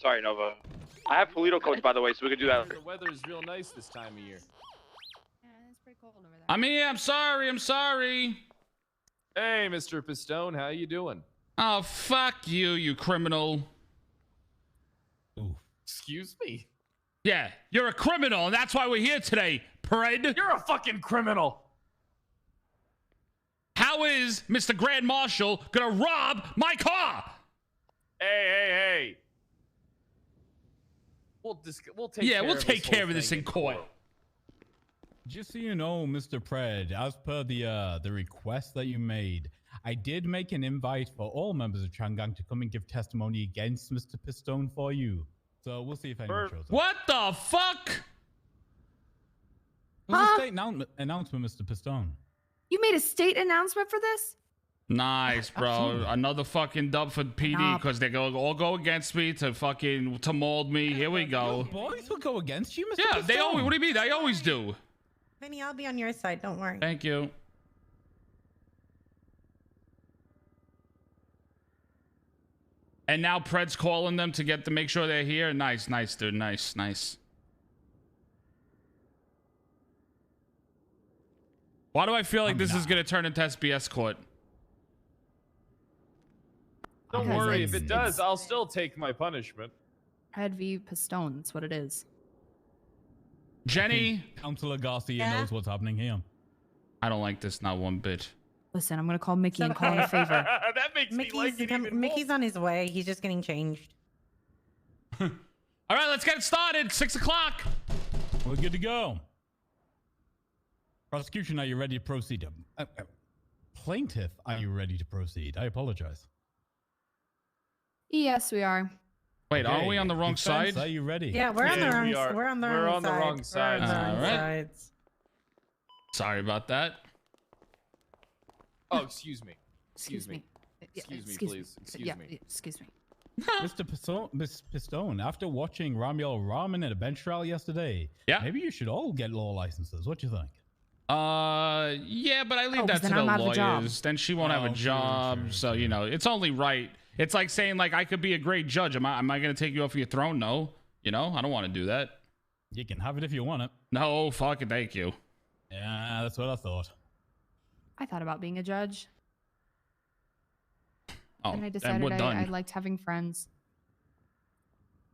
Sorry, Nova. I have Polito coats, by the way, so we can do that. The weather is real nice this time of year. Yeah, it's pretty cold over there. I'm here. I'm sorry. I'm sorry. Hey, Mr. Pistone, how you doing? Oh, fuck you, you criminal. Ooh. Excuse me? Yeah, you're a criminal, and that's why we're here today, Pred. You're a fucking criminal! How is Mr. Grand Marshal gonna rob my car? Hey. We'll take care of this in court. Just so you know, Mr. Pred, as per the request that you made, I did make an invite for all members of Changang to come and give testimony against Mr. Pistone for you. So we'll see if anyone shows up. What the fuck? It was a state announcement, Mr. Pistone. You made a state announcement for this? Nice, bro. Absolutely. Another fucking dub for PD because they all go against me to mold me. Here we go. Your boys will go against you, Mr. Yeah, Pistone. they always. What do you mean? They always do. Vinny, I'll be on your side. Don't worry. Thank you. And now Pred's calling them to make sure they're here. Nice, dude. Nice. Why do I feel like this is gonna turn into SBS court? Don't Because worry, if it's- it does, I'll still take my punishment. Pred v. Pistone, that's what it is. Jenny, Councilor Garcia Yeah? knows what's happening here. I don't like this not one bit. Listen, I'm gonna call Mickey and call him a favor. That makes me like it even more. Mickey's on his way. He's just getting changed. All right, let's get it started. 6 o'clock. We're good to go. Prosecution, are you ready to proceed? Plaintiff, are you ready to proceed? I apologize. Yes, we are. Wait, are Okay, we on the wrong defense, side? Are you ready? Yeah, we're on the Yeah, wrong. we are. We're on the We're wrong on the side. wrong side. We're on the wrong Alright. sides. Sorry about that. Oh, excuse me. Excuse me. Excuse me, please. Excuse me. Excuse me. Mr. Pistone, after watching Ramyal Ramen at a bench trial yesterday, Yeah. maybe you should all get law licenses. What do you think? Yeah, but I leave 'cause that to then the I'm out of a job. lawyers. Then she won't have a Oh, job. sure, So, you sure. know, it's only right. It's like saying, like, I could be a great judge. Am I going to take you off your throne? No. You know, I don't want to do that. You can have it if you want it. No, fuck it. Thank you. Yeah, that's what I thought. I thought about being a judge, Oh, and I and decided we're done. I liked having friends.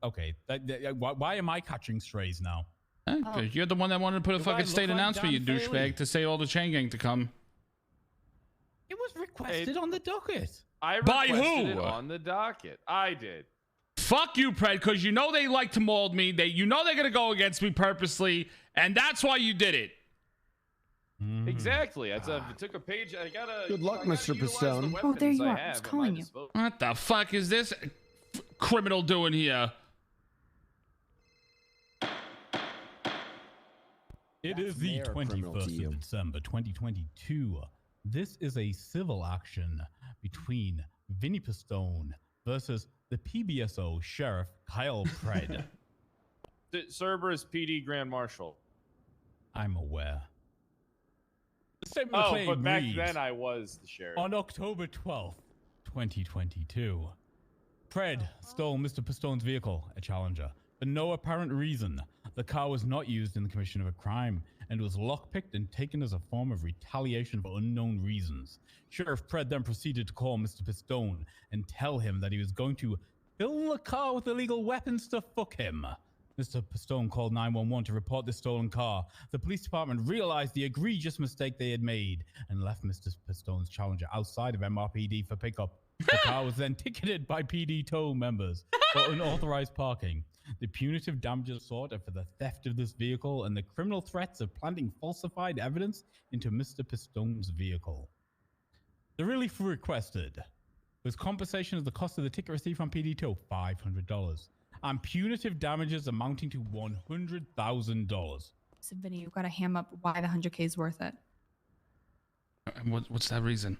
Okay, why am I catching strays now? Because you're the one that wanted to put a Do I fucking look state like announcement, you Dan douchebag, Bailey? to say all the chain gang to come. It was requested on the docket. I By requested who? it on the docket. I did. Fuck you, Pred, because you know they like to mold me. You know they're going to go against me purposely, and that's why you did it. Exactly. I took a page. I gotta. Good luck, I gotta Mr. utilize Pistone. the Oh, there weapons you I are. I have was at my calling you. disposal. What the fuck is this criminal doing here? It is the They're criminal to 21st you. of December, 2022. This is a civil action between Vinny Pistone versus the PBSO Sheriff Kyle Pred. Cerberus PD Grand Marshal. I'm aware. The statement of Oh, claim but back reads, then I was the sheriff. on October 12th, 2022, Pred stole Mr. Pistone's vehicle, a Challenger, for no apparent reason. The car was not used in the commission of a crime and was lockpicked and taken as a form of retaliation for unknown reasons. Sheriff Pred then proceeded to call Mr. Pistone and tell him that he was going to fill the car with illegal weapons to fuck him. Mr. Pistone called 911 to report the stolen car. The police department realized the egregious mistake they had made and left Mr. Pistone's Challenger outside of MRPD for pickup. The car was then ticketed by PD tow members for unauthorized parking. The punitive damages sought are for the theft of this vehicle and the criminal threats of planting falsified evidence into Mr. Pistone's vehicle. The relief requested was compensation of the cost of the ticket received from PD tow, $500, and punitive damages amounting to $100,000. So, Vinny, you've got to ham up why the 100K is worth it. What's that reason?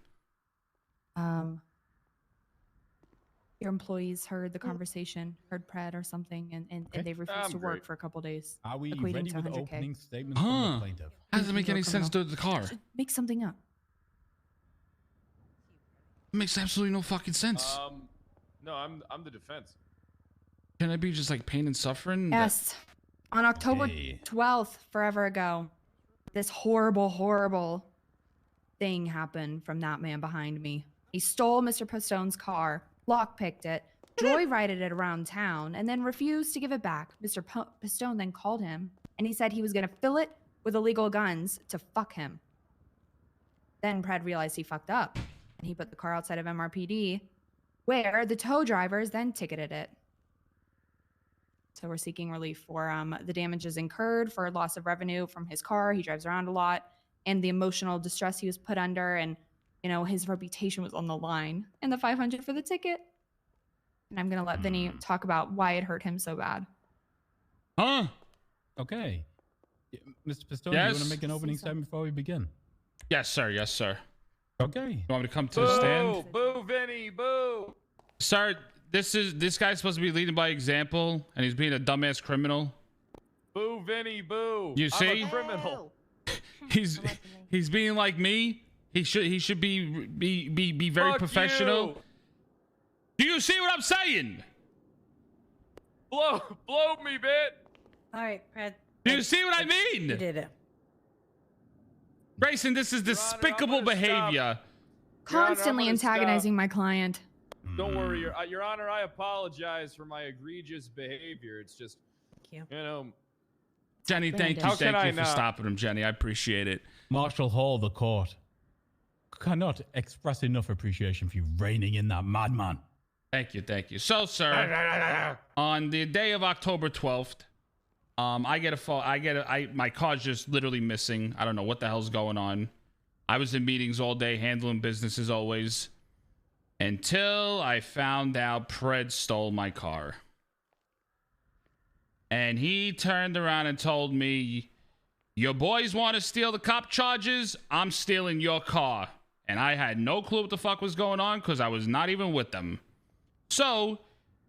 Your employees heard the conversation, heard Pred or something, and they refused to work great. for a couple days. Are we equating ready to with the 100K. opening statements from the plaintiff? How does it make You're any a sense criminal. to the car? Just make something up. It makes absolutely no fucking sense. No, I'm the defense. Can it be just like pain and suffering? Yes. On October Okay. 12th, forever ago, this horrible, horrible thing happened from that man behind me. He stole Mr. Postone's car, lockpicked it, joyrided it around town, and then refused to give it back. Mr. Postone then called him, and he said he was going to fill it with illegal guns to fuck him. Then Pred realized he fucked up, and he put the car outside of MRPD, where the tow drivers then ticketed it. So we're seeking relief for the damages incurred, for loss of revenue from his car. He drives around a lot, and the emotional distress he was put under, and his reputation was on the line, and the $500 for the ticket. And I'm gonna let Vinny talk about why it hurt him so bad. Huh? Okay. Mr. Pistone, do you want Yes? to make an opening statement before we begin? Yes, sir. Yes, sir. Okay. You want me to come to the stand? Boo, Vinny, boo. Sir, this guy's supposed to be leading by example, and he's being a dumbass criminal. Boo, Vinny, boo. You see? I'm a criminal. He's being like me. He should be very Fuck professional. you. Do you see what I'm saying? Blow me, bit. All right, Fred. Do you see what I You mean? did it. Grayson, this is Your Honor, despicable I'm gonna stop. behavior. Your Honor, I'm Constantly gonna stop. antagonizing my client. Don't worry, Your Honor. I apologize for my egregious behavior. It's just, Thank you. Jenny, thank you. How can I Thank you for not? stopping him, Jenny. I appreciate it. Marshall Hall, the court, cannot express enough appreciation for you reining in that madman. Thank you. Thank you. So, sir, on the day of October 12th, I get a phone. My car's just literally missing. I don't know what the hell's going on. I was in meetings all day, handling business as always, until I found out Pred stole my car. And he turned around and told me, your boys want to steal the cop charges? I'm stealing your car. And I had no clue what the fuck was going on because I was not even with them. So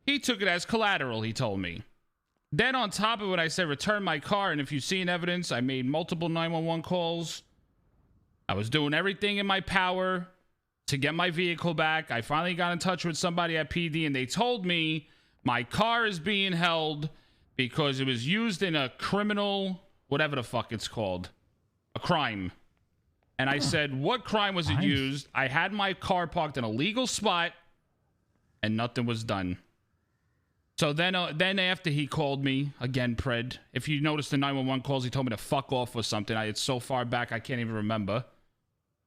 he took it as collateral, he told me. Then on top of it, I said, return my car. And if you've seen evidence, I made multiple 911 calls. I was doing everything in my power to get my vehicle back. I finally got in touch with somebody at PD, and they told me my car is being held because it was used in a criminal, whatever the fuck it's called, a crime. And I said, what crime was it Crimes? used? I had my car parked in a legal spot, and nothing was done. So then after he called me, again, Pred, if you notice the 911 calls, he told me to fuck off or something. It's so far back, I can't even remember.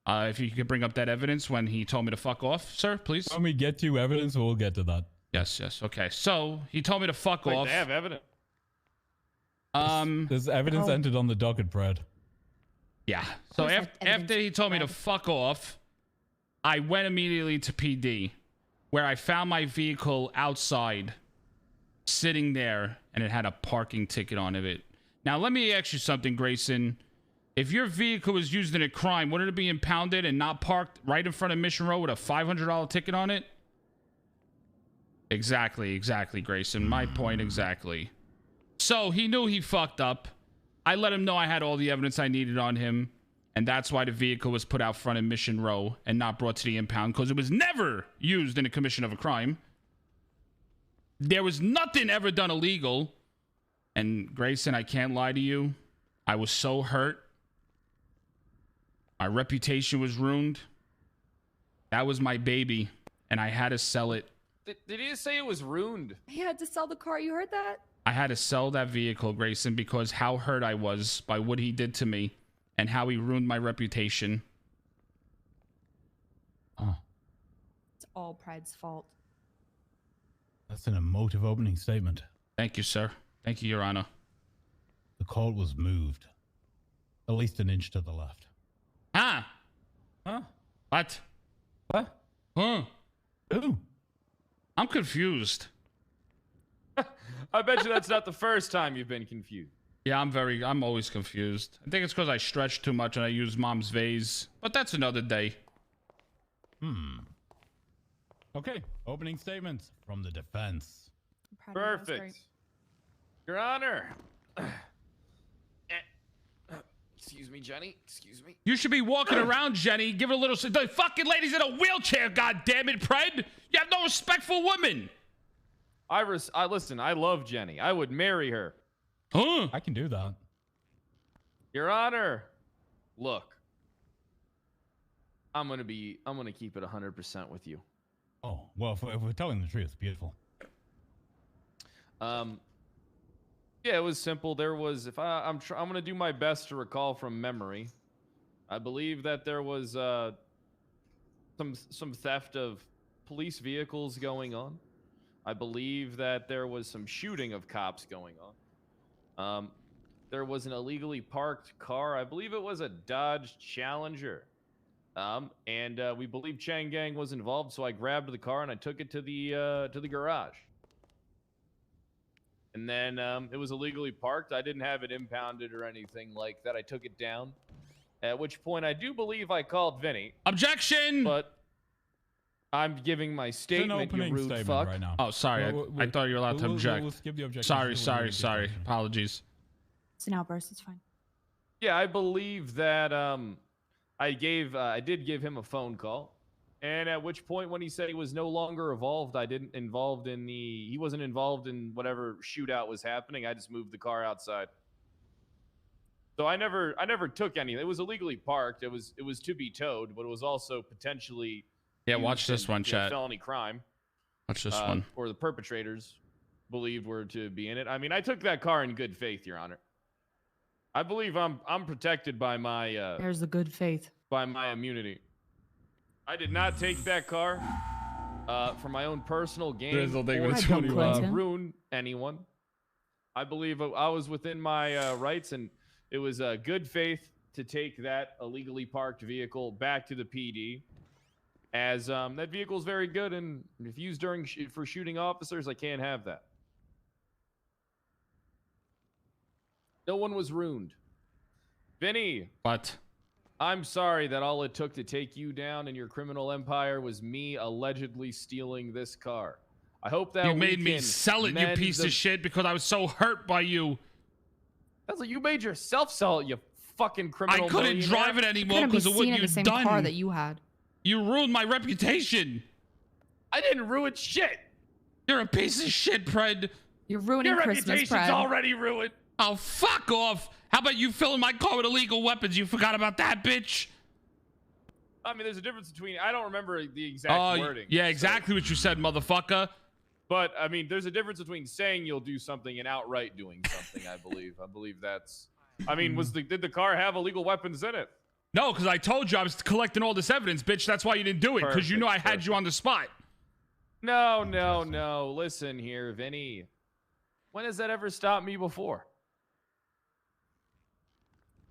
If you could bring up that evidence when he told me to fuck off, sir, please. When we get to evidence, we'll get to that. Yes. Okay. So he told me to fuck Wait, off. they have evidence. There's evidence entered on the docket, Brad. Yeah. So course, after he told me to Fred. fuck off, I went immediately to PD, where I found my vehicle outside, sitting there, and it had a parking ticket on it. Now, let me ask you something, Grayson. If your vehicle was used in a crime, wouldn't it be impounded and not parked right in front of Mission Road with a $500 ticket on it? Exactly, Grayson. My point exactly. So he knew he fucked up. I let him know I had all the evidence I needed on him, and that's why the vehicle was put out front in Mission Row and not brought to the impound, because it was never used in a commission of a crime. There was nothing ever done illegal. And Grayson, I can't lie to you. I was so hurt. My reputation was ruined. That was my baby, and I had to sell it. Did he say it was ruined? He had to sell the car. You heard that? I had to sell that vehicle, Grayson, because how hurt I was by what he did to me and how he ruined my reputation. Oh, It's all Pride's fault. that's an emotive opening statement. Thank you, sir. Thank you, Your Honor. The court was moved. At least an inch to the left. Ah! Huh? What? What? Huh? Ooh. I'm confused. I bet you that's not the first time you've been confused. Yeah, I'm always confused. I think it's because I stretch too much and I use mom's vase. But that's another day. Okay, opening statements from the defense. I'm proud of you. That was Perfect. great. Your Honor. Excuse me, Jenny. Excuse me. You should be walking around, Jenny. Give it a little... The fucking lady's in a wheelchair, goddammit, Pred! You have no respect for women! listen. I love Jenny. I would marry her. Huh? I can do that. Your Honor, look. I'm gonna keep it 100% with you. Oh, well, if we're telling the truth, beautiful. Yeah, it was simple. There was, I'm gonna do my best to recall from memory. I believe that there was some theft of police vehicles going on. I believe that there was some shooting of cops going on. There was an illegally parked car. I believe it was a Dodge Challenger. And we believe Chang Gang was involved, so I grabbed the car and I took it to the garage. And then it was illegally parked. I didn't have it impounded or anything like that. I took it down. At which point, I do believe I called Vinny. Objection! But I'm giving my statement, you rude statement fuck. right now. Oh, sorry. I thought you were allowed to object. We'll skip the objection. Sorry. Apologies. It's an outburst. It's fine. Yeah, I believe that I did give him a phone call. And at which point, when he said he was no longer involved, he wasn't involved in whatever shootout was happening. I just moved the car outside. So I never took any. It was illegally parked. It was to be towed, but it was also potentially Watch this one, chat. Felony crime. Watch this one. Or the perpetrators believed were to be in it. I mean, I took that car in good faith, Your Honor. I believe I'm protected by my There's the good faith. by my immunity. I did not take that car for my own personal gain or ruin anyone. I believe I was within my rights, and it was good faith to take that illegally parked vehicle back to the PD, as that vehicle is very good, and if used for shooting officers, I can't have that. No one was ruined. Vinny. What? I'm sorry that all it took to take you down in your criminal empire was me allegedly stealing this car. I hope that you made me sell it, you piece of shit, because I was so hurt by you. That's like you made yourself sell it, you fucking criminal. I couldn't drive it anymore because of what you same done. Car that you had. You ruined my reputation. I didn't ruin shit. You're a piece of shit, Pred. You're ruining Christmas, reputation's Pred. already ruined. Oh, fuck off. How about you filling my car with illegal weapons? You forgot about that, bitch? I mean, there's a difference between, I don't remember the exact wording. Yeah, exactly what you said, motherfucker. But, I mean, there's a difference between saying you'll do something and outright doing something, I believe. I believe that's, I mean, did the car have illegal weapons in it? No, because I told you I was collecting all this evidence, bitch. That's why you didn't do it, because you know I had you on the spot. No. Listen here, Vinny. When has that ever stopped me before?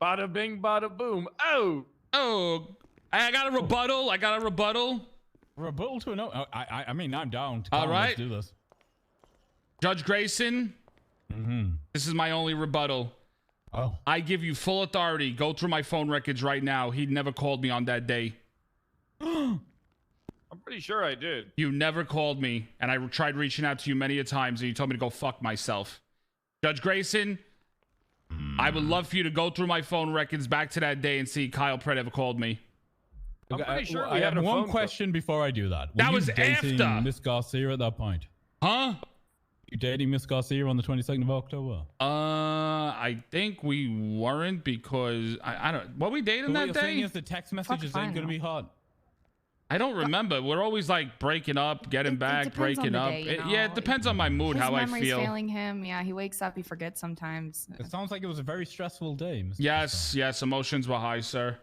Bada bing, bada boom. Oh, I got a rebuttal. Rebuttal to a no. I mean, I'm down. All right. Let's do this. Judge Grayson, this is my only rebuttal. Oh. I give you full authority. Go through my phone records right now. He never called me on that day. I'm pretty sure I did. You never called me, and I tried reaching out to you many a times, and you told me to go fuck myself. Judge Grayson, I would love for you to go through my phone records back to that day and see Kyle Pred ever called me. I'm pretty sure I have one question before I do that. Were That was you dating after Miss Garcia at that point? Huh? You dating Miss Garcia on the 22nd of October? I think we weren't, because I don't. Were we dating that What day? you're saying is the text messages ain't gonna be hot. I don't remember. We're always like breaking up, getting back, breaking up. Yeah, it depends on my mood, how I memory's feel. failing him. Yeah, he wakes up, he forgets sometimes. It sounds like it was a very stressful day, Mr. Yes, emotions were high, sir.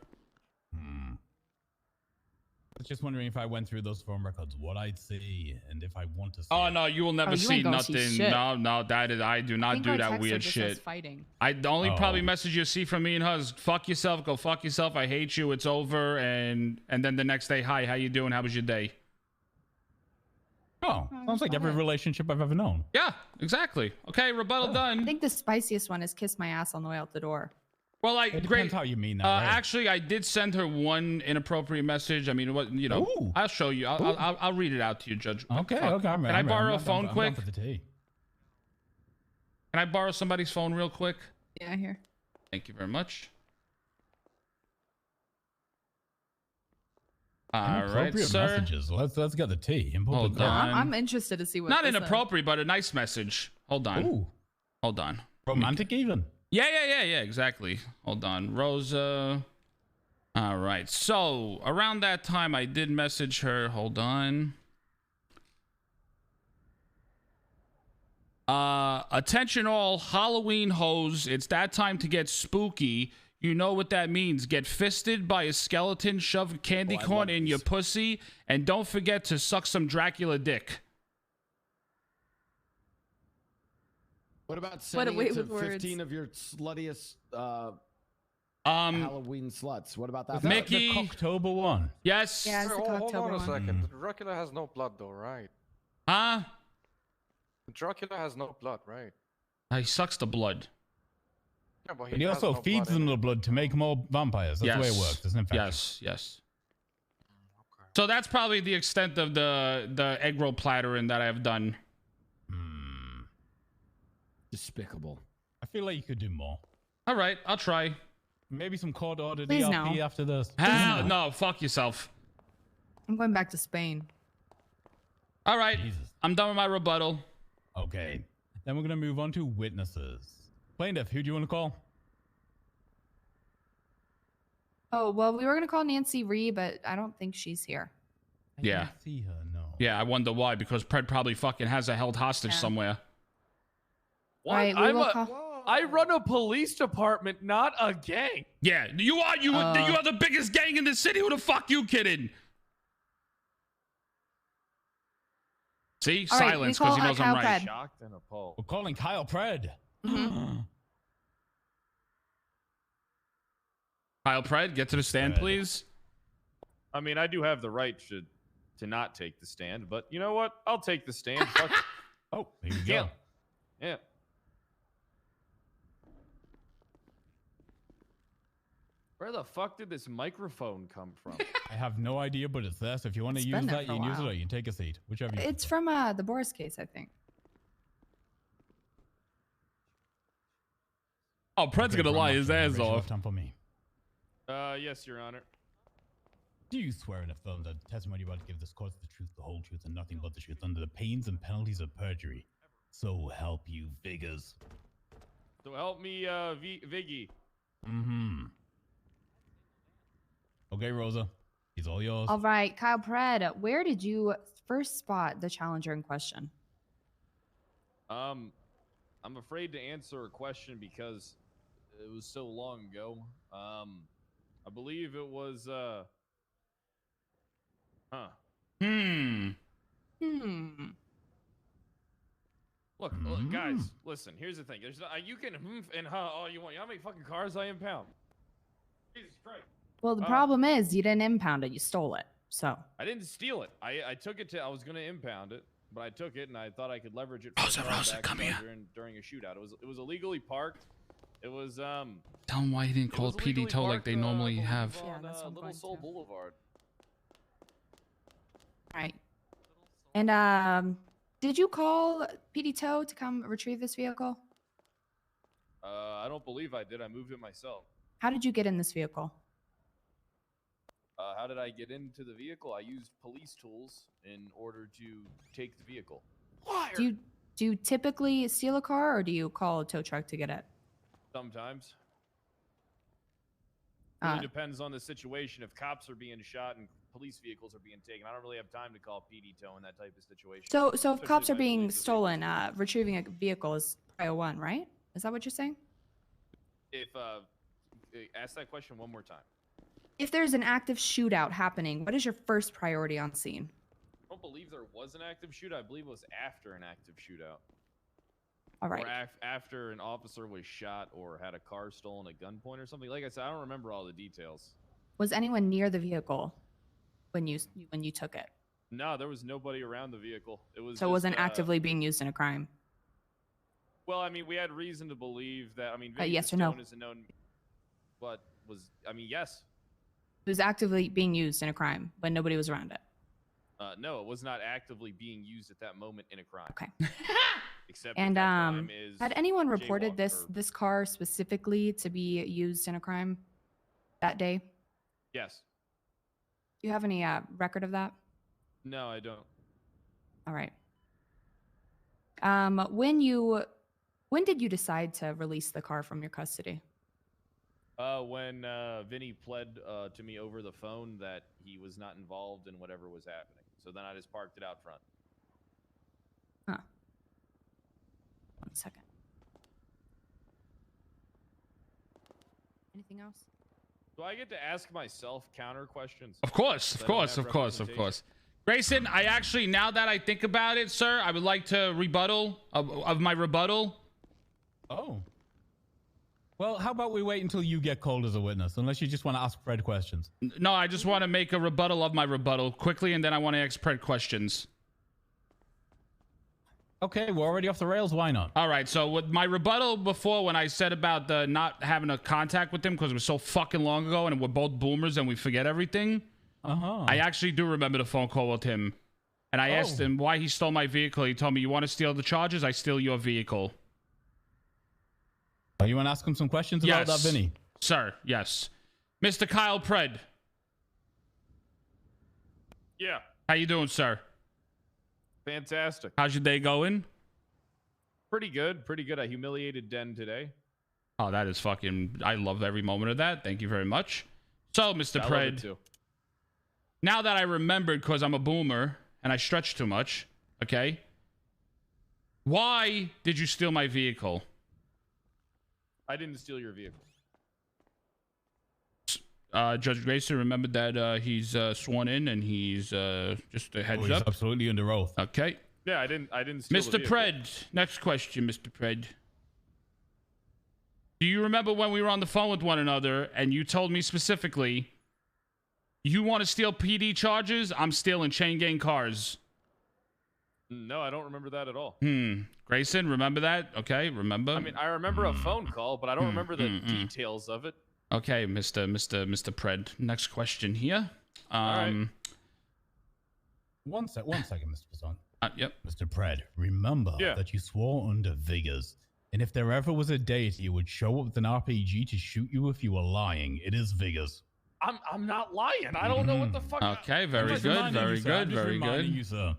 I was just wondering if I went through those phone records, what I'd see, and if I want to see. Oh no, you will never see nothing. No, that is, I do not do that weird shit. Fighting. I the only probably message you see from me and her is fuck yourself, go fuck yourself, I hate you, it's over, and then the next day, hi, how you doing? How was your day? Oh, sounds like every relationship I've ever known. Yeah, exactly. Okay, rebuttal done. I think the spiciest one is kiss my ass on the way out the door. Well, like, It depends how you mean that. Right? Actually, I did send her one inappropriate message. I mean, what you know? Ooh. I'll show you. I'll read it out to you, Judge. Okay. Can I borrow a phone quick? For the tea. Can I borrow somebody's phone real quick? Yeah, here. Thank you very much. All right, Inappropriate sir. messages. Let's get the tea. In public Hold court. on. I'm interested to see what. Not this, inappropriate, but a nice message. Hold on. Ooh, Hold on. romantic even. Yeah, exactly. Hold on. Rosa. All right. So around that time, I did message her. Hold on. Attention all Halloween hoes. It's that time to get spooky. You know what that means. Get fisted by a skeleton, shove a candy corn in your pussy, and don't forget to suck some Dracula dick. What about sending way it to with words. 15 of your sluttiest Halloween sluts? What about that? Mickey. The October one. Yes. Yeah, it's the Hold on October a one. second. Dracula has no blood, though, right? Huh? Dracula has no blood, right? He sucks the blood. Yeah, but But he has also no feeds blood in them it. the blood to make more vampires. That's the way it works. It's an infection. Yes. So that's probably the extent of the egg roll plattering that I've done. Despicable. I feel like you could do more. All right, I'll try. Maybe some court order Please DRP no. after this. Hell no, fuck yourself. I'm going back to Spain. All right, Jesus. I'm done with my rebuttal. Okay. Then we're going to move on to witnesses. Plaintiff, who do you want to call? Oh well, we were gonna call Nancy Ree, but I don't think she's here. I Yeah. don't see her, no. Yeah, I wonder why, because Pred probably fucking has her held hostage Yeah. somewhere. What? Right, we will call. I run a police department, not a gang. Yeah, you are the biggest gang in the city. Who the fuck you kidding? See, All right, silence we call, because he knows Kyle I'm right. Pred. Shocked and appalled. We're calling Kyle Pred. Mhm. Kyle Pred, get to the stand, Pred. please. I mean, I do have the right to not take the stand, but you know what? I'll take the stand. Fuck it. Oh, here we Yeah. go. Yeah. Where the fuck did this microphone come from? I have no idea, but it's there. So if you want to It's use been there that, for you a can use it while. or you can take a seat. Whichever you It's prefer. from the Boris case, I think. Oh, Pred's Okay, gonna very lie much his so. ass Raise your off. left hand for me. Yes, Your Honor. Do you swear and affirm that the testimony you about to give this court is the truth, the whole truth, and nothing but the truth under the pains and penalties of perjury? So help you, figures. So help me, Viggy. Mm-hmm. Okay, Rosa. He's all yours. All right, Kyle Pred, where did you first spot the challenger in question? I'm afraid to answer a question because it was so long ago. I believe it was, Hmm. Look, guys, listen. Here's the thing. There's you can and all you want. You know how many fucking cars I impound? Jesus Christ! Well, the problem is you didn't impound it; you stole it. So I didn't steal it. I took it to. I was gonna impound it, but I took it and I thought I could leverage it. For Rosa, come here. During a shootout, it was illegally parked. It was Tell him why he didn't call was PD illegally tow like parked, they I normally believe, have. Yeah, on, that's what I'm Little going Soul to. Boulevard. right. And did you call PD Tow to come retrieve this vehicle? I don't believe I did. I moved it myself. How did you get in this vehicle? How did I get into the vehicle? I used police tools in order to take the vehicle. Do you typically steal a car, or do you call a tow truck to get it? Sometimes. It really Uh, depends on the situation. If cops are being shot and police vehicles are being taken, I don't really have time to call PD tow in that type of situation. So if Especially cops if are I being believe the stolen, vehicle's- retrieving a vehicle is prio one, right? Is that what you're saying? If ask that question one more time. If there's an active shootout happening, what is your first priority on scene? I don't believe there was an active shootout. I believe it was after an active shootout. All right. Or after an officer was shot or had a car stolen at gunpoint or something. Like I said, I don't remember all the details. Was anyone near the vehicle when you took it? No, there was nobody around the vehicle. It was So it just, wasn't actively being used in a crime. Well, I mean, we had reason to believe that. I mean, yes or no? Stone is a known. But was I mean, yes. It was actively being used in a crime when nobody was around it. No, it was not actively being used at that moment in a crime. Okay. Except And if that crime is had anyone reported jaywalk or- this car specifically to be used in a crime that day? Yes. Do you have any record of that? No, I don't. All right. When did you decide to release the car from your custody? When Vinny pled to me over the phone that he was not involved in whatever was happening. So then I just parked it out front. Huh. 1 second. Anything else? Do I get to ask myself counter questions? Of course, of course, of course, of course. Grayson, I actually, now that I think about it, sir, I would like to rebuttal of my rebuttal. Oh. Well, how about we wait until you get called as a witness, unless you just want to ask Fred questions. No, I just want to make a rebuttal of my rebuttal quickly, and then I want to ask Fred questions. Okay, we're already off the rails. Why not? All right, so with my rebuttal before, when I said about the not having a contact with him because it was so fucking long ago and we're both boomers and we forget everything, I actually do remember the phone call with him. And I asked him why he stole my vehicle. He told me, you want to steal the charges? I steal your vehicle. Oh, you want to ask him some questions about that, Vinny? Sir, yes. Mr. Kyle Pred. Yeah. How you doing, sir? Fantastic. How's your day going? Pretty good. Pretty good. I humiliated Den today. Oh, that is fucking... I love every moment of that. Thank you very much. So, Mr. Pred, now that I remembered because I'm a boomer and I stretch too much, okay? Why did you steal my vehicle? I didn't steal your vehicle. Judge Grayson remembered that he's sworn in and he's just a heads he's up. Absolutely under oath. Okay. Yeah, I didn't steal Mr. the vehicle. Pred, next question, Mr. Pred. Do you remember when we were on the phone with one another and you told me specifically, you want to steal PD charges? I'm stealing chain gang cars. No, I don't remember that at all. Grayson, remember that? Okay, remember? I mean, I remember a phone call, but I don't remember the details of it. Okay, Mr. Pred. Next question here. All right. One second, Mr. Pazon. Yep. Mr. Pred, remember that you swore under vigors. And if there ever was a deity who would show up with an RPG to shoot you if you were lying, it is vigors. I'm not lying. I don't know what the fuck. Okay, very good, very good, very good. You, sir.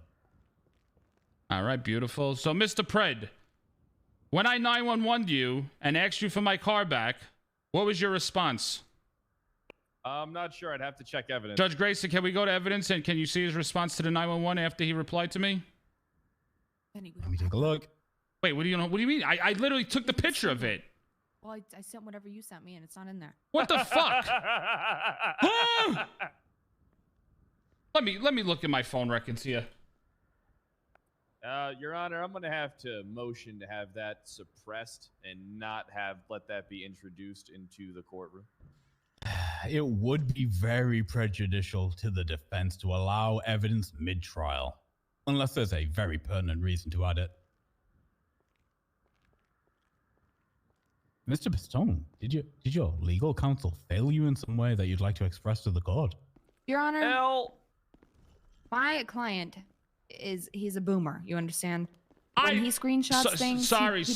All right, beautiful. So, Mr. Pred, when I 911'd you and asked you for my car back, what was your response? I'm not sure. I'd have to check evidence. Judge Grayson, can we go to evidence and can you see his response to the 911 after he replied to me? Let me take a look. Wait, what do you mean? I literally took the picture of it. Well, I sent whatever you sent me, and it's not in there. What the fuck? Huh? Let me look at my phone records here. Your Honor, I'm going to have to motion to have that suppressed and not let that be introduced into the courtroom. It would be very prejudicial to the defense to allow evidence mid-trial, unless there's a very pertinent reason to add it. Mr. Pistone, did your legal counsel fail you in some way that you'd like to express to the court? Your Honor, my client he's a boomer. You understand? When he screenshots things, sorry. he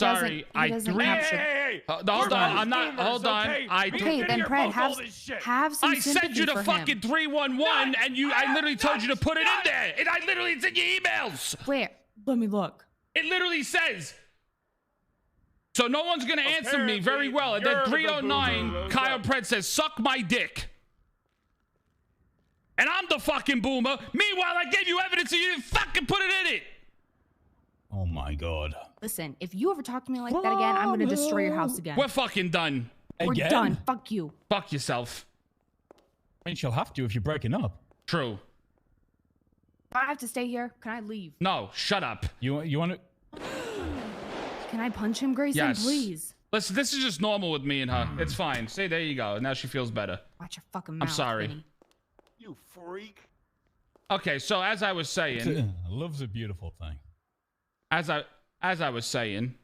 doesn't Hey, hold on. I'm not. Hold on. Okay, then Pred, have some I sent you sympathy the for fucking him. 311, and I literally told you to put it in there. And I literally sent you emails. Where? Let me look. It literally says. So no one's gonna answer me very well. And then 309, Kyle Pred says, "Suck my dick." And I'm the fucking boomer. Meanwhile, I gave you evidence and you didn't fucking put it in it. Oh my god. Listen, if you ever talk to me like that again, I'm gonna destroy your house again. We're fucking done. We're done. Fuck you. Fuck yourself. I mean, she'll have to if you're breaking up. True. Do I have to stay here? Can I leave? No, shut up. You want to... Can I punch him, Grayson? Yes. Please. Listen, this is just normal with me and her. It's fine. Say, there you go. Now she feels better. Watch your fucking mouth. I'm sorry. Vinny. You freak. Okay, so as I was saying... Love's a beautiful thing. As I was saying...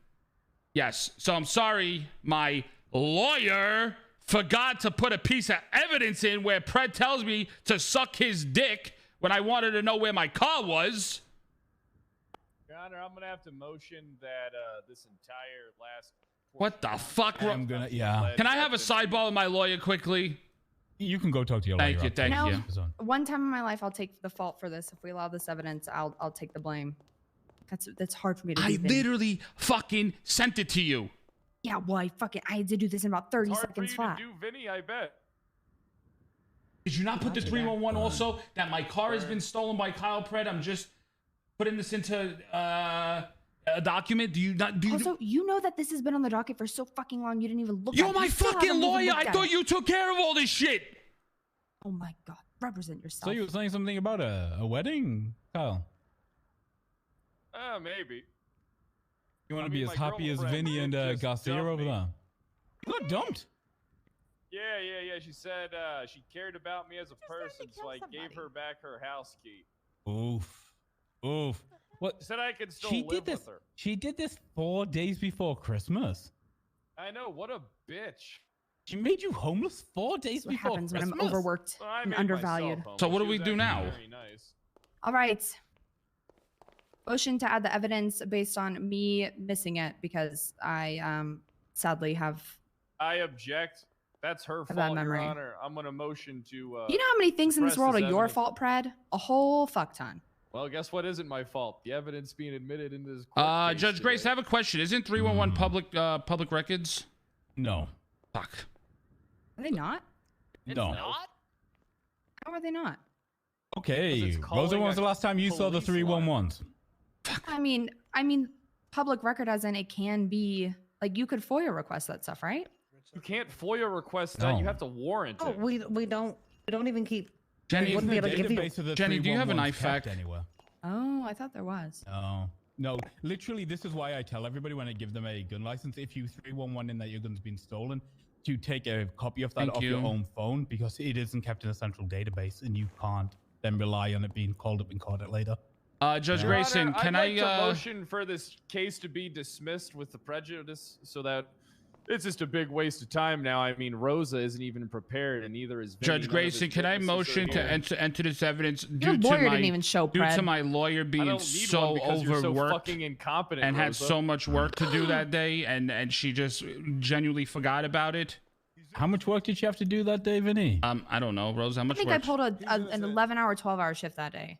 Yes, so I'm sorry my lawyer forgot to put a piece of evidence in where Pred tells me to suck his dick when I wanted to know where my car was. Your Honor, I'm going to have to motion that this entire last... What the fuck? I'm gonna... Yeah. Can I have a sidebar with my lawyer quickly? You can go talk to your lawyer. Thank you, thank No. you. One time in my life, I'll take the fault for this. If we allow this evidence, I'll take the blame. That's hard for me to do. I Vinny. literally fucking sent it to you. Yeah, well, I had to do this in about 30 Hard for you seconds flat. to do, Vinny, I bet. Did you not put the Roger that. 311 also? That my car has been stolen by Kyle Pred. I'm just putting this into a document. Do you not? Also, you know that this has been on the docket for so fucking long. You didn't even look at it. You're my You still fucking haven't even lawyer. looked I at thought it. you took care of all this shit. Oh my god, represent yourself. So you were saying something about a wedding, Kyle? Maybe. You want I to be mean, as my happy as girlfriend Vinny and just Garcia dumped over me. there? You got dumped. Yeah. She said she cared about me as a person, so I gave her back her house key. Oof. What? She said I could still She live did this. with her. She did this 4 days before Christmas. I know, what a bitch. She made you homeless 4 days That's what before happens Christmas. when I'm overworked Well, I and made undervalued. myself So homeless. what do She we was do actually now? Very nice. All right. Motion to add the evidence based on me missing it because I sadly have. I object. That's her Have that fault, Your memory. Honor. I'm gonna motion to. You know how many things in this suppress world are this your evidence. fault, Pred? A whole fuck ton. Well, guess what isn't my fault? The evidence being admitted into this court case Judge Grace, I today. have a question. Isn't 311 public records? No. Fuck. Are they not? No. How are they not? Okay. Because it's calling Rosa, when was a the last time you saw the police line. 311s? I mean, public record as in it can be like you could FOIA request that stuff, right? You can't FOIA request that. No. You have to warrant Oh, it. we don't even keep. Jenny, wouldn't be able to give you- Database of the Jenny, do you have an 311s IFAC? kept anywhere? Oh, I thought there was. No. Literally, this is why I tell everybody when I give them a gun license, if you 311 in that your gun's been stolen, to take a copy of that Thank off your you. own phone because it isn't kept in a central database and you can't then rely on it being called up in court later. Judge Your Grayson, Honor, can I'd like I to motion for this case to be dismissed with the prejudice so that it's just a big waste of time now. I mean, Rosa isn't even prepared, and neither is Vinny. Judge None of his Grayson, can I witnesses are motion to here. enter this evidence Your due lawyer to my didn't even show, due Pred. to my lawyer I being don't need so one because you're so overworked fucking incompetent, and had Rosa. so much work to do that day, and she just genuinely forgot about it? How much work did you have to do that day, Vinny? I don't know, Rose. How I much think work? I pulled an 11-hour, 12-hour shift that day,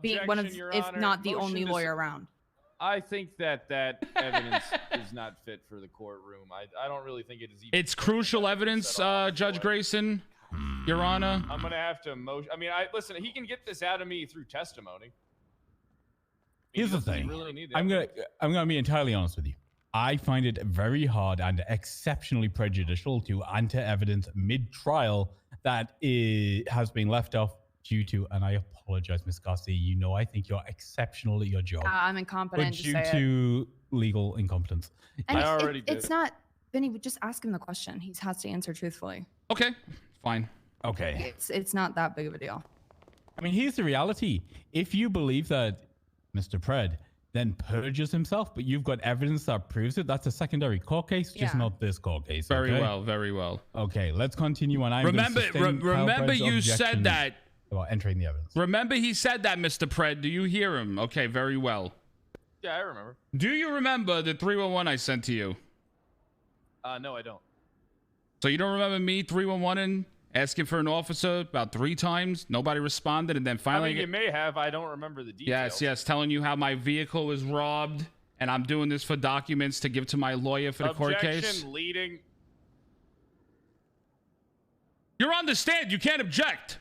being one of, Objection, Your if Honor. not the Motion only to lawyer around. I think that evidence is not fit for the courtroom. I don't really think it is. Even It's crucial evidence, Judge Grayson, Your Honor. I'm gonna have to motion. I mean, listen. He can get this out of me through testimony. I mean, Here's he the doesn't thing. Really need the I'm evidence. gonna be entirely honest with you. I find it very hard and exceptionally prejudicial to enter evidence mid-trial that has been left off due to, and I apologize, Miss Garcia, you know I think you're exceptional at your job, I'm but incompetent. due Just say it. to legal incompetence. And I already did. it's not, Vinny, just ask him the question. He has to answer truthfully. Okay, fine. Okay. It's not that big of a deal. I mean, here's the reality. If you believe that Mr. Pred then perjures himself, but you've got evidence that proves it, that's a secondary court case, just Yeah. not this court case. Very okay? well, very well. Okay, let's continue on. I'm gonna Remember, sustain Kyle remember, Pred's you said objection that. about entering the evidence. Remember, he said that, Mr. Pred. Do you hear him? Okay, very well. Yeah, I remember. Do you remember the 311 I sent to you? No, I don't. So you don't remember me 311ing, asking for an officer about 3 times? Nobody responded, and then I finally, mean, you may have. I don't remember the details. yes, telling you how my vehicle was robbed, and I'm doing this for documents to give to my lawyer for the court case. Objection leading. You're on the stand. You can't object.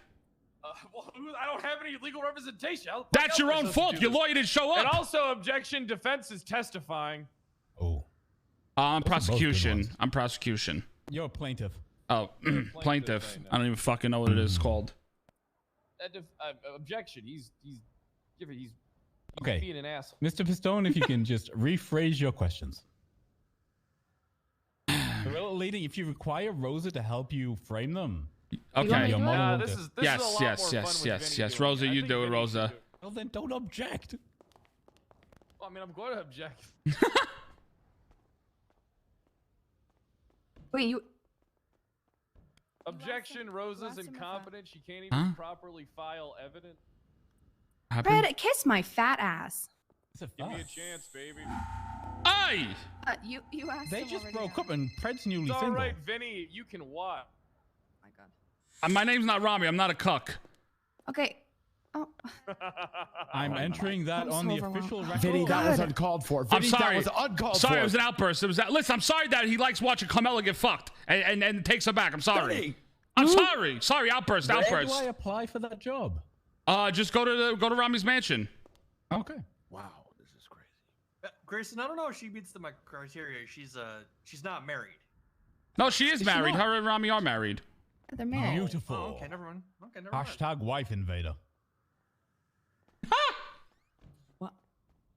Well, I don't have any legal representation. How the fuck That's else your am I own supposed to fault. do Your this? lawyer didn't show And up. also, objection. Defense is testifying. Oh, I'm Those are both good prosecution. ones. I'm prosecution. you're a plaintiff. Oh, plaintiff. I know. I don't even fucking know what it is called. Objection. He's Okay. being an asshole. Mr. Pistone, if you can just rephrase your questions. A little leading, if you require Rosa to help you frame them. want me Okay. to Your do it? model This will is do. this Yes, is a lot yes, more yes, fun with yes, Vinny yes. doing Rosa, it. I you think do it, Vinny Rosa. should do it. Well, then don't object. Well, I mean, I'm going to object. Wait, you. Objection. Rosa's last time I saw- incompetent. She can't even Huh? properly file evidence. Happened? Fred, kiss my fat ass. It's a Give me a fuss. chance, baby. Aye! You asked They him just already broke now. up and Pred's newly It's all single. right, Vinny. You can watch. Oh my God. My name's not Rami. I'm not a cuck. Okay. Oh, I'm entering that I'm on so the overwhelmed. official record. Vinny, that was God. uncalled for. I'm Vinny, sorry. that was uncalled Sorry, for. it was an outburst. It was that. Listen, I'm sorry that he likes watching Carmela get fucked and takes her back. I'm sorry. Vinny. I'm sorry. Sorry, outburst. Where Outburst. do I apply for that job? Just go to Rami's mansion. Okay. Wow, this is crazy. Grayson, I don't know if she meets the criteria. She's not married. No, she is Is she married. not? Her and Rami are married. they're married. Beautiful. Oh, okay, never mind. Okay, never mind. Hashtag wife invader. What?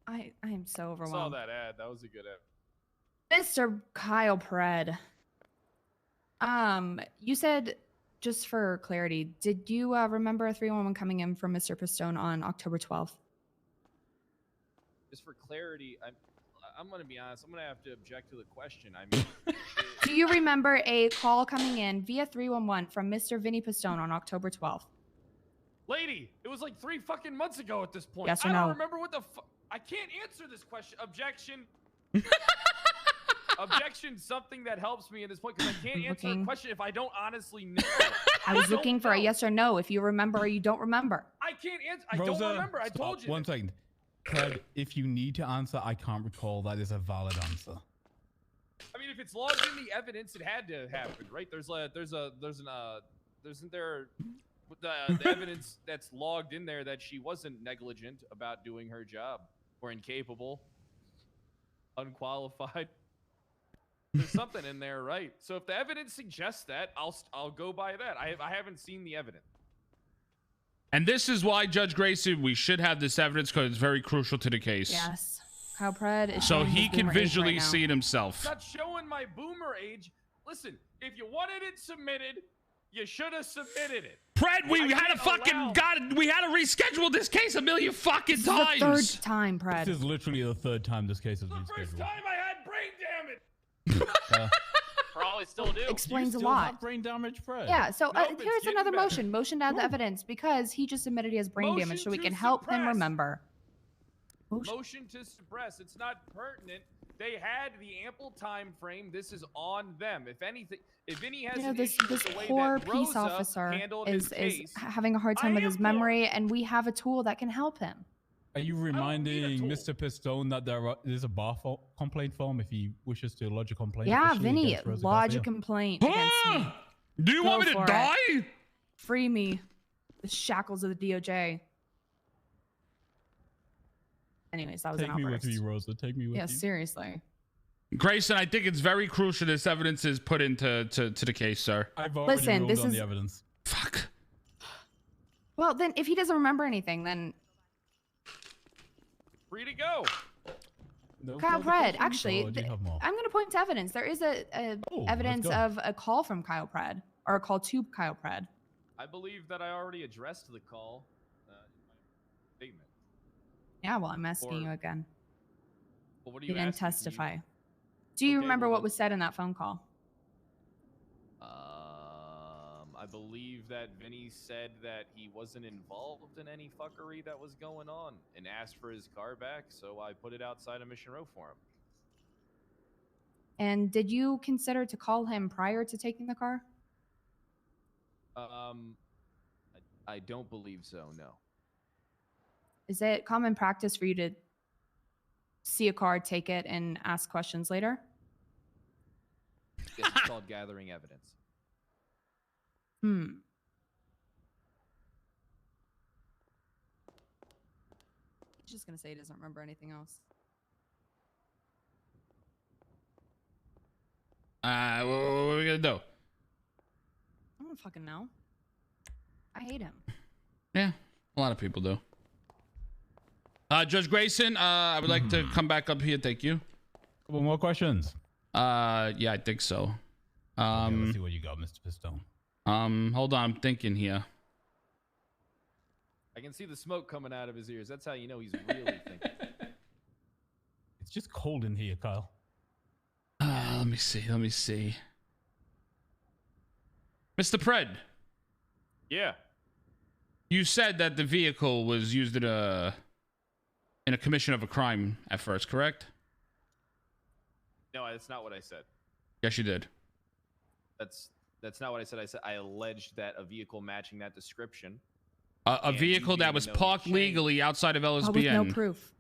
I am so Saw overwhelmed. that ad. That was a good ad. Mr. Kyle Pred. You said, just for clarity, did you remember a 311 coming in from Mr. Pistone on October 12th? Just for clarity, I'm gonna be honest. I'm gonna have to object to the question. I mean, Do you remember a call coming in via 311 from Mr. Vinny Pistone on October 12th? lady, it was like 3 fucking months ago at this point. Yes or I don't no? remember what the I can't answer this question. Objection. Objection. Something that helps me in this point because I can't answer a Looking. question if I don't honestly know. I was don't looking for a know. yes or no if you remember or you don't remember. I can't answer. I Rosa, don't remember. I stop. told you. One second. Craig, if you need to answer, I can't recall that is a valid answer. I mean, if it's logged in the evidence, it had to happen, right? Isn't there the evidence that's logged in there that she wasn't negligent about doing her job or incapable, unqualified. There's something in there, right? So if the evidence suggests that, I'll go by that. I haven't seen the evidence. And this is why, Judge Grayson, we should have this evidence because it's very crucial to the case. Yes. Kyle Pred is So showing he his can boomer age visually right now. see it himself. It's not showing my boomer age. Listen, if you wanted it submitted, you should have submitted it. Pred, we I had can't to fucking allow- we had to reschedule this case a million fucking This is times. the third time, Pred. This is literally the third time this case has The been first scheduled. time I had brain damage. Probably still do. Explains you a still lot. have brain damage, Fred. Yeah, so Nope, it's here's getting another better. motion. Motion to add the evidence because he just admitted he has brain damage, Motion so we to can help him suppress. remember. Motion. Motion to suppress. It's not pertinent. They had the ample time frame. This is on them. If anything, if Vinny has You know, an this issue with this the way poor that peace Rosa officer handled his is case, having a hard time I with am his poor. memory, and we have a tool that can help him. Are you need a reminding tool. Mr. Pistone that there's a bar complaint form if he wishes to lodge a complaint? Yeah, officially Vinny, against Rosa lodge a Garcia? complaint against me. Do you Go want me to for it. die? Free me. The shackles of the DOJ. Anyways, that was Take an me outburst. with you, Rosa. Take me with Yeah, you. seriously. Grayson, I think it's very crucial this evidence is put into to the case, sir. I've already Listen, ruled this on is- the evidence. Fuck. Well, then, if he doesn't remember anything, then free to go. No Kyle further Pred, questions, actually, or do you have more? I'm going to point to evidence. There is a Oh, let's evidence go. of a call from Kyle Pred, or a call to Kyle Pred. I believe that I already addressed the call in my statement. Yeah, well, I'm asking Or- you again. Well, what are You you didn't asking? Can testify. Do you Okay, remember well, what was said in that phone call? I believe that Vinny said that he wasn't involved in any fuckery that was going on and asked for his car back, so I put it outside of Mission Row for him. And did you consider to call him prior to taking the car? I don't believe so, no. Is it common practice for you to see a car, take it, and ask questions later? Yes, it's called gathering evidence. He's just going to say he doesn't remember anything else. What are we gonna do? I don't fucking know. I hate him. Yeah, a lot of people do. Judge Grayson, I would like to come back up here. Thank you. Couple more questions. Yeah, I think so. Okay, let's see what you got, Mr. Pistone. Hold on, I'm thinking here. I can see the smoke coming out of his ears. That's how you know he's really thinking. It's just cold in here, Kyle. Let me see. Mr. Pred, Yeah. you said that the vehicle was used in a commission of a crime at first, correct? No, that's not what I said. Yes, you did. That's That's not what I said. I said I alleged that a vehicle matching that description. A vehicle that was parked legally outside of LSBN. with no proof.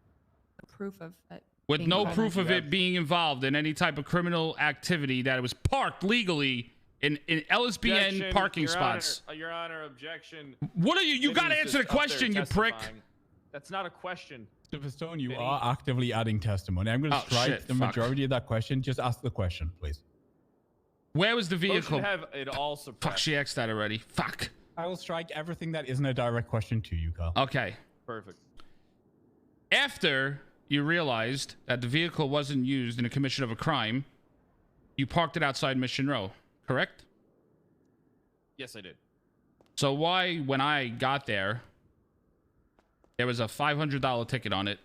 Proof of it. With being no present. proof of it being involved in any type of criminal activity, that it was parked legally in LSBN Objection, parking Your spots. Honor, Your Honor, objection. What are you? You got to Vinny's answer the just up there question, you prick. testifying. That's not a question. Mr. Pistone, you Vinny. are actively adding testimony. I'm going to Oh, strike shit, the fuck. majority of that question. Just ask the question, please. Where was the Motion vehicle? to have it all suppressed. Fuck, she asked that already. Fuck. I will strike everything that isn't a direct question to you, Carl. Okay. Perfect. After you realized that the vehicle wasn't used in the commission of a crime, you parked it outside Mission Row, correct? Yes, I did. So why, when I got there, there was a $500 ticket on it?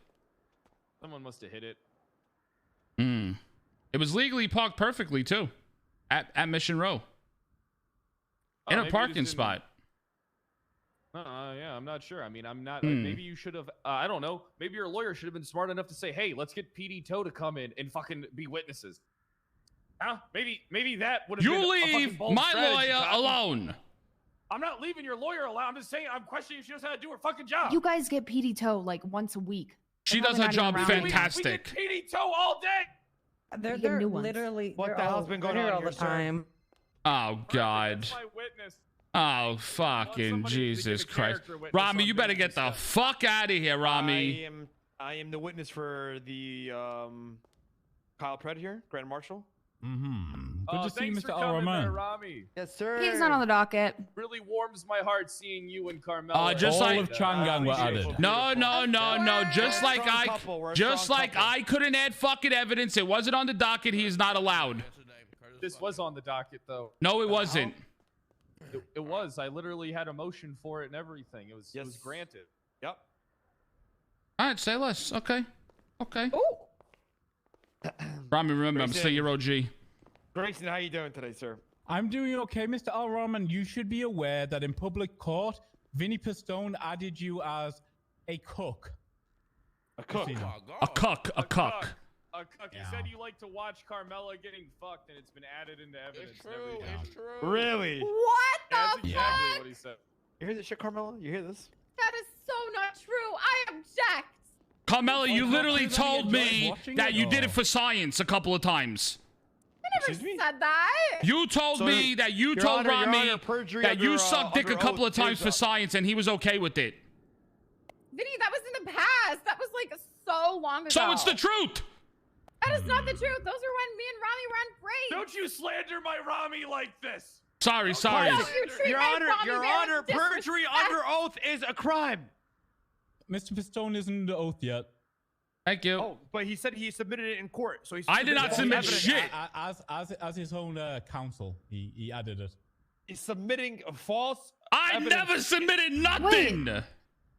Someone must have hit it. It was legally parked perfectly too, at Mission Row, in a maybe it parking just spot. Yeah, I'm not sure. I mean, I'm not. Like, maybe you should have. I don't know. Maybe your lawyer should have been smart enough to say, "Hey, let's get PD Toe to come in and fucking be witnesses." Huh? Maybe that would have been You a fucking leave bold my strategy, lawyer Cotton. alone. I'm not leaving your lawyer alone. I'm just saying. I'm questioning if she knows how to do her fucking job. You guys get PD toe like once a week. She They're does her probably not job even around fantastic. We get PD Toe all day. They're, You get they're new ones. literally. What they're the all, hell's been going they're here on all here, the sir? time. Oh God. That's my witness. Oh fucking somebody to Jesus give a Christ. character witness Rami, on you better Vinny get the instead. fuck out of here, Rami. I am the witness for the Kyle Pred here, Grand Marshal. Good to see you, Thanks for Mr. coming there, Al-Rahman. Rami. Yes, sir. He's not on the docket. Really warms my heart seeing you and Carmela. Just All like- of Changang were added. No. Just We're a like strong couple, we're a just strong like couple. I couldn't add fucking evidence. It wasn't on the docket. He is not allowed. This was on the docket, though. No, it wasn't. It was. I literally had a motion for it and everything. It was Yes. granted. Yep. All right, say less. Okay. Oh, Rami, remember, I'm still your OG. Grayson, how you doing today, sir? I'm doing okay, Mr. Al-Rahman. You should be aware that in public court, Vinny Pistone added you as a cook. A cook. Casino. A cuck. A cuck. You Yeah. said you like to watch Carmela getting fucked, and it's been added into evidence. and everything. Really? What That's the exactly fuck? what he said. You hear this shit, Carmela? You hear this? That is so not true. I object. Carmela, you Oh, literally you really told enjoyed me watching that it, you did or- it for science a couple of times. I never Excuse me? said that. You told So, me that you Your told Honor, Your Rami Honor, perjury that you under, sucked dick a under couple oath of times is, for science and he was okay with it. Vinny, that was in the past. That was like so long ago. So it's the truth. That is not the truth. Those are when me and Rami were on break. Don't you slander my Rami like this. Sorry. No, you treat Your my Honor, Rami Your very Honor, perjury disrespect- under oath is a crime. Mr. Pistone isn't under oath yet. Thank you. Oh, but he said he submitted it in court, so he. I did not submit evidence. shit. As his own counsel, he added it. He's submitting a false. I evidence. never submitted nothing.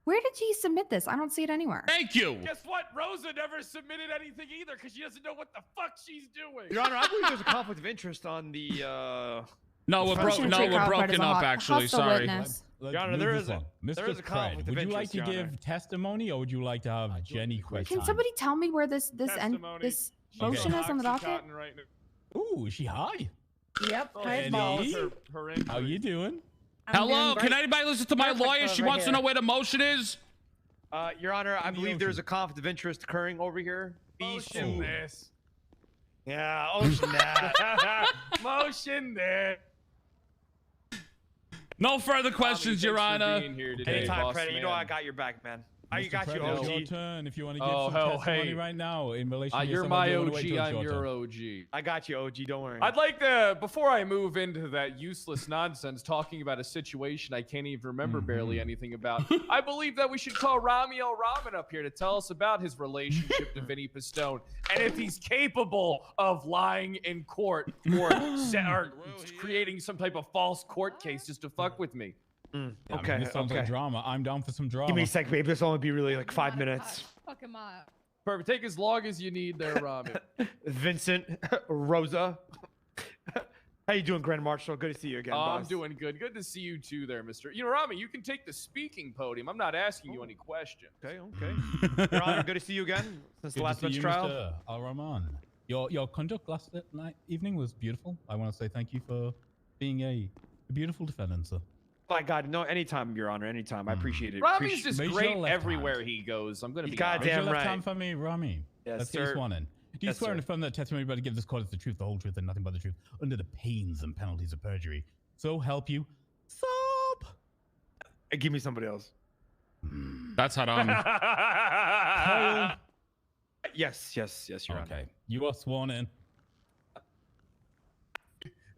Where did he submit this? I don't see it anywhere. Thank you. Guess what? Rosa never submitted anything either because she doesn't know what the fuck she's doing. Your Honor, I believe there's a conflict of interest on the. No, we're Unfortunately, broken. No, we're Carl Pratt is broken a up. hot- Actually, hostile sorry. witness. Let's Your Honor, move there this is a- on. there Mr. is a conflict Craig, of would you like interest, to Your give Honor. testimony or would you like to have Jenny quick Can time? somebody tell me where this Testimony. this She's motion Okay. is on the docket? Oxycontin right now. Ooh, is she high? yep. Oh, Hi, Jenny? balls. Her How you doing? I'm Hello. doing Can great. anybody listen to my Perfect lawyer? She over wants to here. know where the motion is. Your Honor, I In the believe there's ocean. a conflict of interest occurring over here. Motion Ooh. this. Yeah, ocean that. Motion this. No further questions, Your Thanks for Honor. being here today, Anytime, boss Freddy. You know man. I got your back, man. I Mr. got you, Craig, it's OG. your turn if you want to give Oh, some hell, testimony hey. right now in relation to You're yourself, my or do you wanna wait OG. till it's I'm your your turn? OG. I got you, OG. Don't worry. I'd like to, before I move into that useless nonsense, talking about a situation I can't even remember barely anything about, I believe that we should call Rami Rahman up here to tell us about his relationship to Vinny Pistone and if he's capable of lying in court or creating some type of false court case just to fuck with me. Yeah, I mean, Okay, this sounds like okay. drama. I'm down for some drama. Give me a sec, babe. This will only be really like 5 minutes. Fuck him up. Perfect. Take as long as you need there, Rami. Vincent, Rosa. How you doing, Grand Marshal? Good to see you again, I'm boss. doing good. Good to see you too there, mister. You know, Rami, you can take the speaking podium. I'm not asking you any questions. Okay, okay. Your Honor, good to see you again since the Good to last see bench you, trial. Mr. Al-Rahman. Your conduct last evening was beautiful. I want to say thank you for being a beautiful defendant, sir. My God, no, anytime, Your Honor, anytime. I appreciate it. Rami's just Raise your great left everywhere hand. he goes. I'm gonna He's be goddamn honest. Raise your left right. hand for me, Rami. Yes, Let's get you sir. sworn in. Do you Yes, swear sir. and affirm that testimony about to give this court is the truth, the whole truth, and nothing but the truth, under the pains and penalties of perjury? So help you. Sob! Give me somebody else. That's haram. Kyle. Yes, Your Honor. Okay, you are sworn in.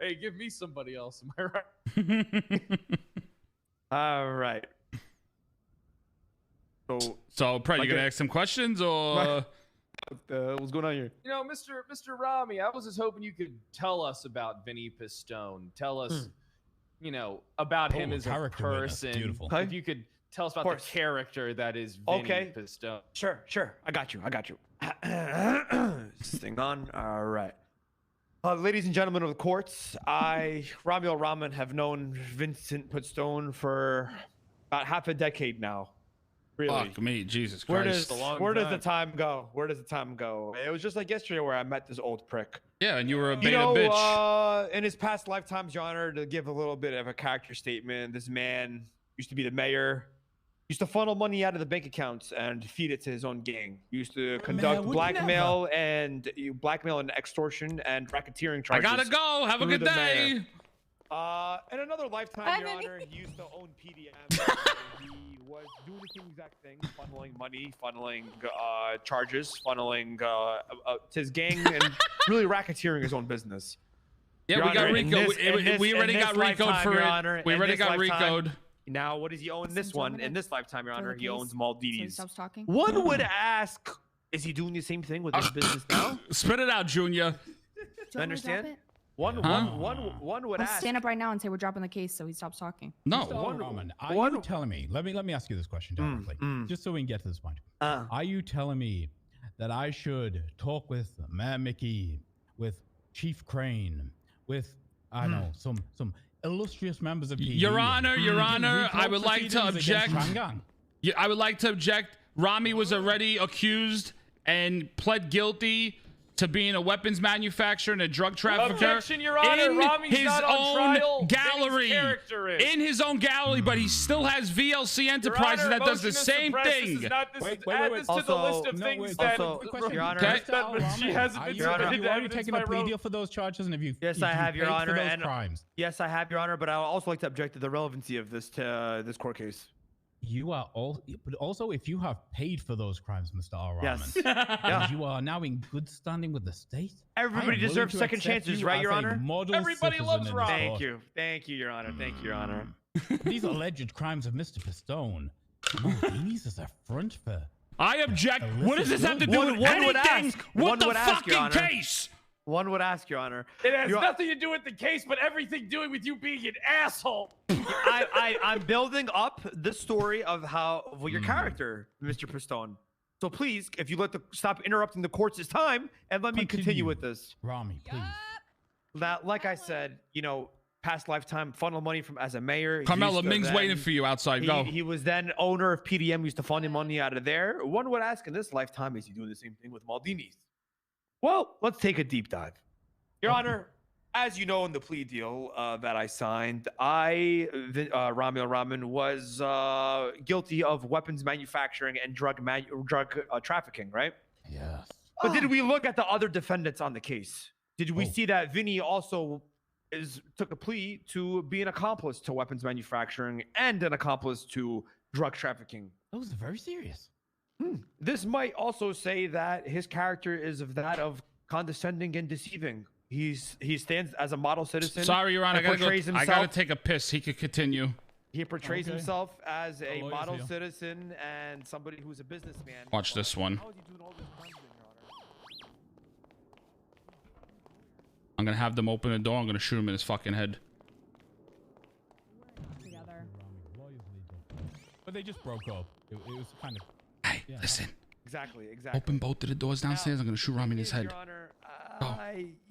Hey, give me somebody else. Am I right? All right. So, Pred, Like you gonna a- ask some questions or? What's going on here? You know, Mr. Rami, I was just hoping you could tell us about Vinny Pistone. Tell us, you know, about him Oh, as a character witness. person. Beautiful. Okay. If you could tell us about course. the character that is Vinny Okay. Pistone. Sure. I got you. Is this thing on? All right. Ladies and gentlemen of the courts, I, Ramil Rahman, have known Vincent Putstone for about half a decade now. Really. Fuck me, Jesus Where Christ. does a long the time. time go? Where does the time go? It was just like yesterday where I met this old prick. Yeah, and you were a You beta know, bitch. in his past lifetimes, Your Honor, to give a little bit of a character statement, this man used to be the mayor, used to funnel money out of the bank accounts and feed it to his own gang. Used to conduct would blackmail and extortion and racketeering I charges. gotta go. Have a through good the day. mayor. In another lifetime, Hi, Your Vinny. Honor, he used to own PDM. He was doing the same exact thing, funneling money, funneling charges, funneling to his gang, and really racketeering his own business. Yeah, Your we got Honor, in Rico. this- We in already this got Rico'd lifetime, for Your it. Honor, We in already this got lifetime- Rico'd. Now, what does he own in Listen, this do you want one? me In to this lifetime, Your throw the Honor, he case owns so he Maldives. stops talking? One would ask, is he doing the same thing with his business now? Spit it out, Junior. Do you want me to Understand? drop it? One would I'll ask. stand up right now and say we're dropping the case so he stops talking. No. Mr. Rahman, are one- you telling me? Let me ask you this question directly, just so we can get to this point. Are you telling me that I should talk with Mayor Mickey, with Chief Crane, with I don't know some illustrious members of PD? Your Honor, Your Begin Honor, recall I would like to proceedings against object. Rangang? Yeah, I would like to object. Rami was already accused and pled guilty to being a weapons manufacturer and a drug trafficker. Objection, Your Honor. In Rami's his not on own trial. gallery. Vinny's character is. In his own gallery, but he still has VLC Your Enterprises Honor, that does the motion to same suppress. This thing. is not this. Wait, Add wait. this to the Also- list of No, things wait, that. also- quick question. Your Honor- that she hasn't Are been you, Your Honor- have submitted you already evidence taken a by plea Rome. deal for those charges? And have you? Yes, if I you have, Your paid Honor, for those and- crimes. Yes, I have, Your Honor, but I would also like to object to the relevancy of this this court case. You are all, but also if you have paid for those crimes, Mr. R. Rahman, Yes. and you are now in good standing with the state. Everybody I am willing deserves to second accept chances, you right, as Your a Honor? model Everybody citizen loves in Rob. this Thank court. you. Thank you, Your Honor. Thank you, Your Honor. These alleged crimes of Mr. Pistone. Maldini's is a front for. I object. What does this have to do One- with one would anything ask. with One the would ask, Your fucking Honor. case? One would ask, Your Honor. It has Your- nothing to do with the case, but everything doing with you being an asshole. I'm building up the story of your character, Mr. Pistone. So please, if you stop interrupting the court's time and let me continue with this. Rami, please. That, like I said, past lifetime funnel money from as a mayor. He Carmela, used to Ming's then- waiting for you outside. Go. He was then owner of PDM, used to funnel money out of there. One would ask, in this lifetime, is he doing the same thing with Maldini's? Well, let's take a deep dive. Your Honor, as you know in the plea deal that I signed, Ramil Rahman, was guilty of weapons manufacturing and drug trafficking, right? Yes. But did we look at the other defendants on the case? Did we see that Vinny also took a plea to be an accomplice to weapons manufacturing and an accomplice to drug trafficking? Those are very serious. This might also say that his character is of condescending and deceiving. He stands as a model citizen. Sorry, Your Honor. I and gotta portrays go. I himself- gotta take a piss. He could continue. He portrays Okay. himself as a lawyer's model here. citizen and somebody who's a businessman. Watch this one. How is he doing all this crime, Your Honor? I'm gonna have them open the door. I'm gonna shoot him in his fucking head. Together. But they just broke up. It was kind of. Hey, Yeah. listen. Exactly. Open both of the doors downstairs. I'm gonna shoot Rami in his head. Your Honor, Go.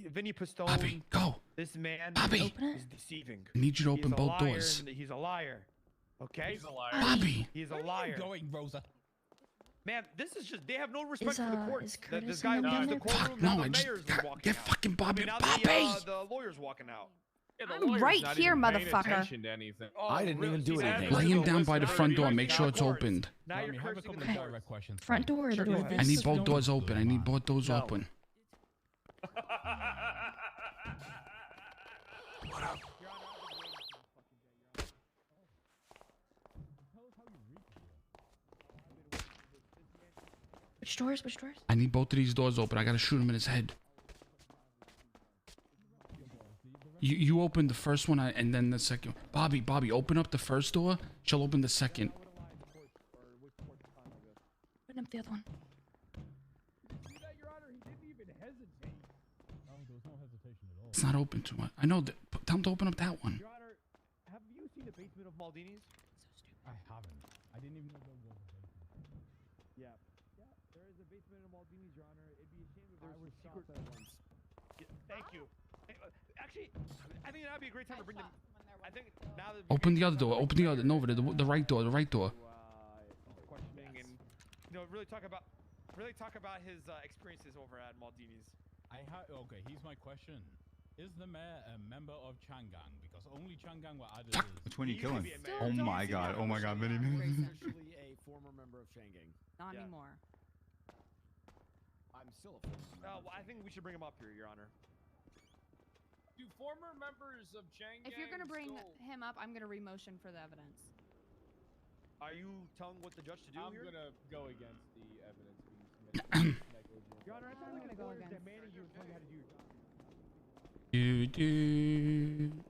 Vinny Pistone, Bobby, go. this man Bobby. is deceiving. I need you to He's open a both liar doors. and he's a liar. Okay? He's a liar. Bobby. He's a Where are you liar. going, Rosa? Man, this is just, they have no respect Is, for the is courts. Curtis This in guy the leaves the minute? courtroom, Fuck now no! the I just mayor's got walking get out. fucking I Bobby. mean, now Bobby. the lawyer's walking out. Yeah, the I'm lawyer's right not here, even paying motherfucker. attention to anything. I didn't even do See, that anything. is Lay the him down by the listener front door. being Make sure it's court. opened. Now Rami, you're have a cursing couple the of courts. direct questions. Front door or the door? I need both doors open. I need both doors No. open. Which doors? Which doors? I need both of these doors open. I gotta shoot him in his head. You open the first one and then the second. Bobby, open up the first door. She'll open the second. Open up the other one. It's not open too much. I know. Tell him to open up that one. Your Honor, have you seen the basement of Maldini's? I haven't. I didn't even know there was a basement. Yeah, there is a basement of Maldini's, Your Honor. It'd be a shame if there was a secret. Thank you. Actually, I think that'd be a great time to bring them. I think now that Open the other door. Open the other. No, the right door. The right door. questioning and really talk about his experiences over at Maldini's. Okay, here's my question. Is the mayor a member of Changang? Because only Changang were added. Fuck. Which one are you He used to killing? be a mayor. Oh my god. Oh my god. Vinny. Officially a former member of Shangang. Not Yeah. anymore. I'm still a former member. Well, I think we should bring him up here, Your Honor. Do former members of Chang If you're gonna Gang bring still- him up, I'm gonna remotion for the evidence. Are you telling what the judge to do I'm here? gonna go against the evidence being submitted. Your Honor, I thought I'm gonna go against. that Manny, you were telling me how to do your job.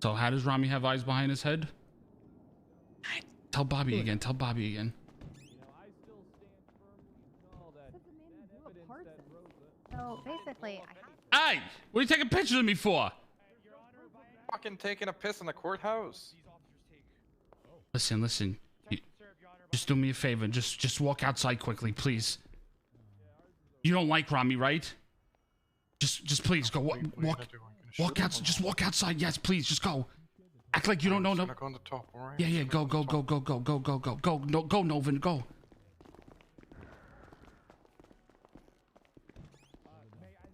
So how does Rami have eyes behind his head? Tell Bobby again. Tell Bobby again. I still stand firmly tall that evidence that Rosa... So basically, I have Hey, what are you taking pictures of me for? Fucking taking a piss in the courthouse. Listen. Just do me a favor. Just walk outside quickly, please. You don't like Rami, right? Just please go walk outside. Just walk outside. Yes, please. Just go. Act like you don't know. I'm gonna go on the top, alright? Yeah. Go. No, go, Novin. Go.